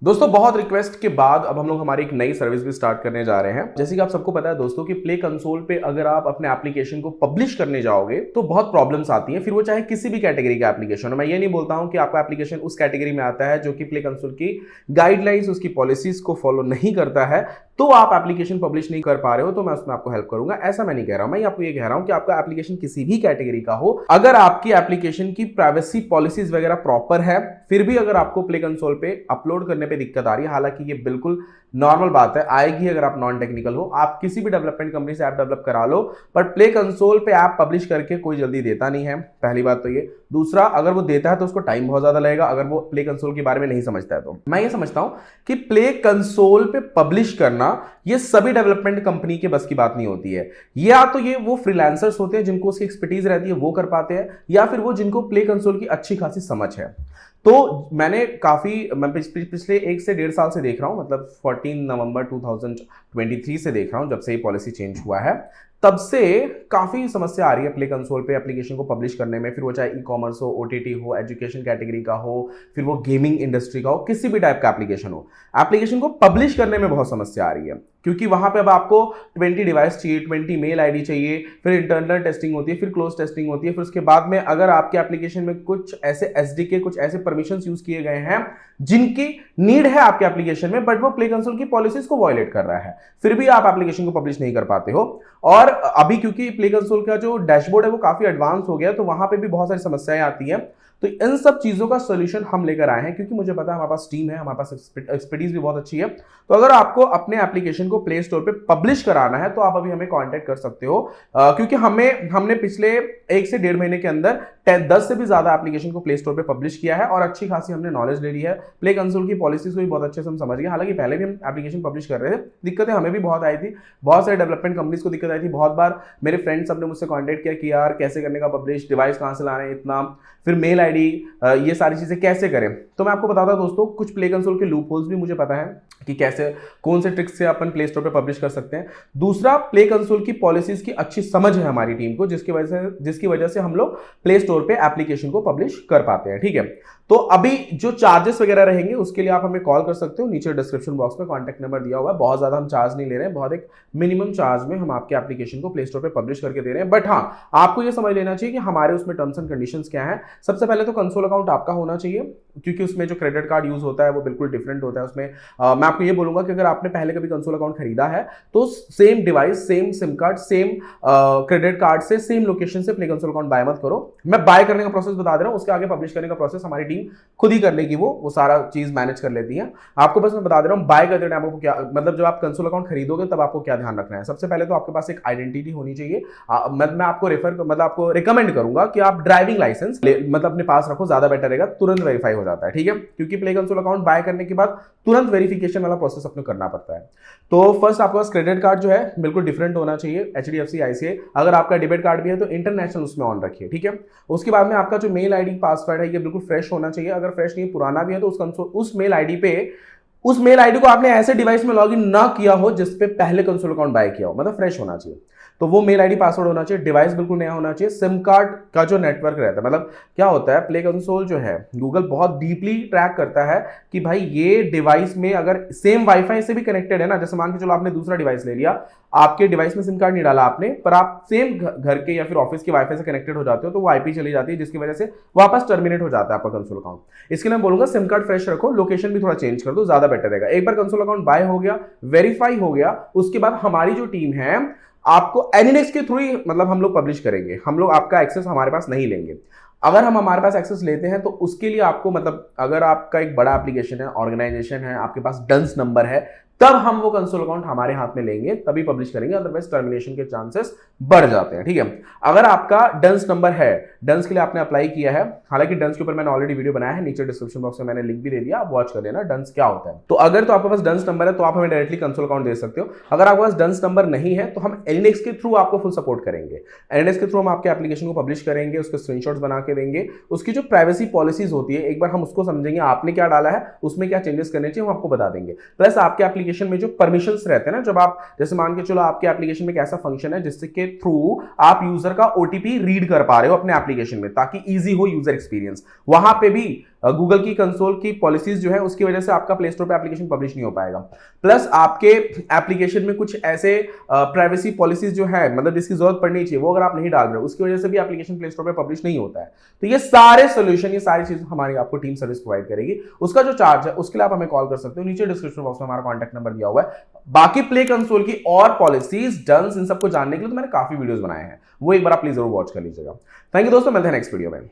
दोस्तों बहुत रिक्वेस्ट के बाद अब हम लोग हमारी एक नई सर्विस भी स्टार्ट करने जा रहे हैं। जैसे कि आप सबको पता है दोस्तों कि प्ले कंसोल पे अगर आप अपने एप्लीकेशन को पब्लिश करने जाओगे तो बहुत प्रॉब्लम्स आती हैं, फिर वो चाहे किसी भी कैटेगरी का एप्लीकेशन हो। मैं ये नहीं बोलता हूं कि आपका एप्लीकेशन उस कैटेगरी में आता है जो कि प्ले कंसोल की गाइडलाइंस, उसकी पॉलिसीज को फॉलो नहीं करता है, तो आप एप्लीकेशन पब्लिश नहीं कर पा रहे हो, तो मैं उसमें आपको हेल्प करूंगा। ऐसा मैं नहीं कह रहा हूं, मैं आपको ये कह रहा हूं कि आपका एप्लीकेशन किसी भी कैटेगरी का हो, अगर आपकी एप्लीकेशन की प्राइवेसी पॉलिसीज वगैरह प्रॉपर है, फिर भी अगर आपको प्ले कंसोल पे अपलोड करने पे दिक्कत आ रही है, हालांकि ये बिल्कुल नॉर्मल बात है, आएगी अगर आप नॉन टेक्निकल हो, आप किसी भी डेवलपमेंट कंपनी से ऐप डेवलप करा लो, पर प्ले कंसोल पे ऐप पब्लिश करके कोई जल्दी देता नहीं है। पहली बात तो ये। दूसरा, अगर वो देता है तो उसको टाइम बहुत ज्यादा लगेगा, अगर वो प्ले कंसोल के बारे में नहीं समझता है तो। मैं ये समझता हूं कि प्ले कंसोल पे पब्लिश करना ये सभी डेवलपमेंट कंपनी के बस की बात नहीं होती है। या तो ये वो फ्रीलांसर्स होते हैं जिनको उसकी एक्सपर्टीज रहती है, वो कर पाते हैं, या फिर वो जिनको प्ले कंसोल की अच्छी खासी समझ है। तो मैं पिछले 1 से 1.5 साल से देख रहा हूं, मतलब 14 नवंबर 2023 से देख रहा हूं, जब से ये पॉलिसी चेंज हुआ है, तब से काफी समस्या आ रही है प्ले कंसोल पे एप्लीकेशन को पब्लिश करने में। फिर वो चाहे ई कॉमर्स हो, ओटीटी हो, एजुकेशन कैटेगरी का हो, फिर वो गेमिंग इंडस्ट्री का हो, किसी भी टाइप का एप्लीकेशन हो, एप्लीकेशन को पब्लिश करने में बहुत समस्या आ रही है। क्योंकि वहां पे अब आपको 20 डिवाइस चाहिए, 20 मेल आईडी चाहिए, फिर इंटरनल टेस्टिंग होती है, फिर क्लोज टेस्टिंग होती है, फिर उसके बाद में अगर आपके एप्लीकेशन में कुछ ऐसे एसडीके, कुछ ऐसे परमिशंस यूज किए गए हैं जिनकी नीड है आपके एप्लीकेशन में, बट वो प्ले कंसोल की पॉलिसीज को वायलेट कर रहा है, फिर भी आप एप्लीकेशन को पब्लिश नहीं कर पाते हो। और अभी क्योंकि प्ले कंसोल का जो डैशबोर्ड है वो काफी एडवांस हो गया, तो वहां पे भी बहुत सारी समस्याएं आती हैं। तो इन सब चीजों का सोल्यूशन हम लेकर आए हैं, क्योंकि मुझे पता है हमारे पास टीम है, हमारे पास एक्सपर्टीज भी बहुत अच्छी है। तो अगर आपको अपने एप्लीकेशन को प्ले स्टोर पे पब्लिश कराना है तो आप अभी हमें कांटेक्ट कर सकते हो, क्योंकि हमने पिछले 1 से 1.5 महीने के अंदर 10 से भी ज्यादा एप्लीकेशन को प्ले स्टोर पे पब्लिश किया है, और अच्छी खासी हमने नॉलेज ले ली है। प्ले कंसोल की पॉलिसीज को भी बहुत अच्छे से हम समझ गए। हालांकि पहले भी हम एप्लीकेशन पब्लिश कर रहे थे, दिक्कतें हमें भी बहुत आई थी, बहुत सारे डेवलपमेंट कंपनीज को दिक्कत आई थी। बहुत बार मेरे फ्रेंड्स सबने मुझसे कॉन्टेक्ट किया कि यार कैसे करने का पब्लिश, डिवाइस कहां से लाना है इतना, फिर मेल आईडी, ये सारी चीजें कैसे करें। तो मैं आपको बताता हूं दोस्तों, कुछ प्ले कंसोल के लूप होल्स भी मुझे पता है कि कैसे, कौन से ट्रिक्स से अपन प्ले स्टोर पे पब्लिश कर सकते हैं। दूसरा, प्ले कंसोल की पॉलिसीज की अच्छी समझ है हमारी टीम को, जिसकी वजह से हम लोग प्ले स्टोर पे एप्लीकेशन को पब्लिश कर पाते हैं। ठीक है, तो अभी जो चार्जेस वगैरह रहेंगे उसके लिए आप हमें कॉल कर सकते हो, नीचे डिस्क्रिप्शन बॉक्स में कॉन्टैक्ट नंबर दिया हुआ है। बहुत ज्यादा हम चार्ज नहीं ले रहे हैं, बहुत एक मिनिमम चार्ज में हम आपके एप्लीकेशन को प्ले स्टोर पे पब्लिश करके दे रहे हैं। बट हाँ, आपको ये समझ लेना चाहिए कि हमारे उसमें टर्म्स एंड कंडीशंस क्या है। सबसे पहले तो कंसोल अकाउंट आपका होना चाहिए, क्योंकि उसमें जो क्रेडिट कार्ड यूज होता है वो बिल्कुल डिफरेंट होता है। उसमें मैं आपको ये बोलूंगा कि अगर आपने पहले कभी कंसोल अकाउंट खरीदा है तो same device, same same card, same credit card से, सेम लोकेशन से प्ले कंसोल अकाउंट बाय मत करो। मैं बाय करने का प्रोसेस बता दे रहा हूं, उसके आगे पब्लिश करने का प्रोसेस हमारी टीम खुद ही कर लेगी, वो सारा चीज मैनेज कर लेती है। आपको बस मैं बता दे रहा हूं, बाय करते टाइम आपको क्या, मतलब जब आप कंसोल अकाउंट खरीदोगे तब आपको क्या ध्यान रखना है। सबसे पहले तो आपके पास एक आइडेंटिटी होनी चाहिए। मैं आपको रिकमेंड करूंगा कि आप ड्राइविंग लाइसेंस मतलब अपने पास रखो, ज्यादा बेटर रहेगा, तुरंत वेरीफाई हो जाता है। ठीक है, क्योंकि प्ले कंसोल अकाउंट बाय करने के बाद तुरंत वेरिफिकेशन वाला प्रोसेस अपने करना पड़ता है। तो फर्स्ट आपके पास क्रेडिट कार्ड जो है बिल्कुल डिफरेंट होना चाहिए, एचडीएफसी, आईसीआई। अगर आपका डेबिट कार्ड भी है तो इंटरनेशनल उसमें ऑन रखिए। ठीक है, उसके बाद में आपका जो मेल आईडी, पासवर्ड है, ये बिल्कुल फ्रेश होना चाहिए। अगर फ्रेश नहीं, पुराना भी है, तो उस मेल आईडी को आपने ऐसे डिवाइस में लॉगिन ना किया हो जिसपे पहले कंसोल अकाउंट बाय किया हो, मतलब फ्रेश होना चाहिए। तो वो मेल आईडी, पासवर्ड होना चाहिए, डिवाइस बिल्कुल नया होना चाहिए। सिम कार्ड का जो नेटवर्क रहता है, मतलब क्या होता है, प्ले कंसोल जो है गूगल बहुत डीपली ट्रैक करता है कि भाई ये डिवाइस में अगर सेम वाईफाई से भी कनेक्टेड है ना, जैसे मान के चलो आपने दूसरा डिवाइस ले लिया, आपके डिवाइस में सिम कार्ड नहीं डाला आपने, पर आप सेम घर के या फिर ऑफिस के वाईफाई से कनेक्टेड हो जाते हो, तो वो आईपी चली जाती है, जिसकी वजह से वापस टर्मिनेट हो जाता है आपका कंसोल अकाउंट। इसके लिए मैं बोलूंगा सिम कार्ड फ्रेश रखो, लोकेशन भी थोड़ा चेंज कर दो, ज्यादा बेटर रहेगा। एक बार कंसोल अकाउंट बाय हो गया, वेरीफाई हो गया, उसके बाद हमारी जो टीम है आपको एनिडेक्स के थ्रू ही, मतलब हम लोग पब्लिश करेंगे, हम लोग आपका एक्सेस हमारे पास नहीं लेंगे। अगर हम हमारे पास एक्सेस लेते हैं तो उसके लिए आपको, मतलब अगर आपका एक बड़ा एप्लीकेशन है, ऑर्गेनाइजेशन है, आपके पास डंस नंबर है, तब हम वो कंसोल अकाउंट हमारे हाथ में लेंगे, तभी पब्लिश करेंगे, अदरवाइज टर्मिनेशन के चांसेस बढ़ जाते हैं। ठीक है, अगर आपका डंस नंबर है, डंस के लिए आपने अप्लाई किया है, हालांकि डंस के ऊपर मैंने ऑलरेडी वीडियो बनाया है, नीचे डिस्क्रिप्शन बॉक्स में मैंने लिंक भी दे दिया, आप वॉच कर लेना डंस क्या होता है। तो अगर तो आपके पास डंस नंबर है तो आप हमें डायरेक्टली कंसोल अकाउंट दे सकते हो। अगर आपके पास डंस नंबर नहीं है तो हम एनिडेक्स के थ्रू आपको फुल सपोर्ट करेंगे। एनिडेक्स के थ्रू हम आपके एप्लीकेशन को पब्लिश करेंगे, उसके स्क्रीनशॉट्स बना के देंगे, उसकी जो प्राइवेसी पॉलिसीज होती है एक बार हम उसको समझेंगे, आपने क्या डाला है, उसमें क्या चेंजेस करने चाहिए, हम आपको बता देंगे। प्लस आपके एप्लीकेशन में जो परमिशन रहते हैं ना, जब आप, जैसे मान के चलो आपके एप्लीकेशन में एक ऐसा फंक्शन है जिसके थ्रू आप यूजर का ओटीपी रीड कर पा रहे हो अपने एप्लीकेशन में, ताकि इजी हो यूजर एक्सपीरियंस, वहां पे भी गूगल की कंसोल की पॉलिसीज जो है उसकी वजह से आपका प्ले स्टोर पे एप्लीकेशन पब्लिश नहीं हो पाएगा। प्लस आपके एप्लीकेशन में कुछ ऐसे प्राइवेसी पॉलिसीज जो है, मतलब जिसकी जरूरत पड़नी चाहिए, वो अगर आप नहीं डाल रहे हो, उसकी वजह से भी एप्लीकेशन प्ले स्टोर पे पब्लिश नहीं होता है। तो ये सारे सोल्यूशन, ये सारी चीज हमारी आपको टीम सर्विस प्रोवाइड करेगी। उसका जो चार्ज है उसके लिए आप हमें कॉल कर सकते हो, नीचे डिस्क्रिप्शन बॉक्स में हमारा कॉन्टैक्ट नंबर दिया हुआ है। बाकी प्ले कंसोल की और पॉलिसीज, डन्स, इन सबको जानने के लिए तो मैंने काफी वीडियोस बनाए हैं, वो एक बार आप प्लीज जरूर वॉच कर लीजिएगा। थैंक यू दोस्तों, मिलते हैं नेक्स्ट वीडियो में।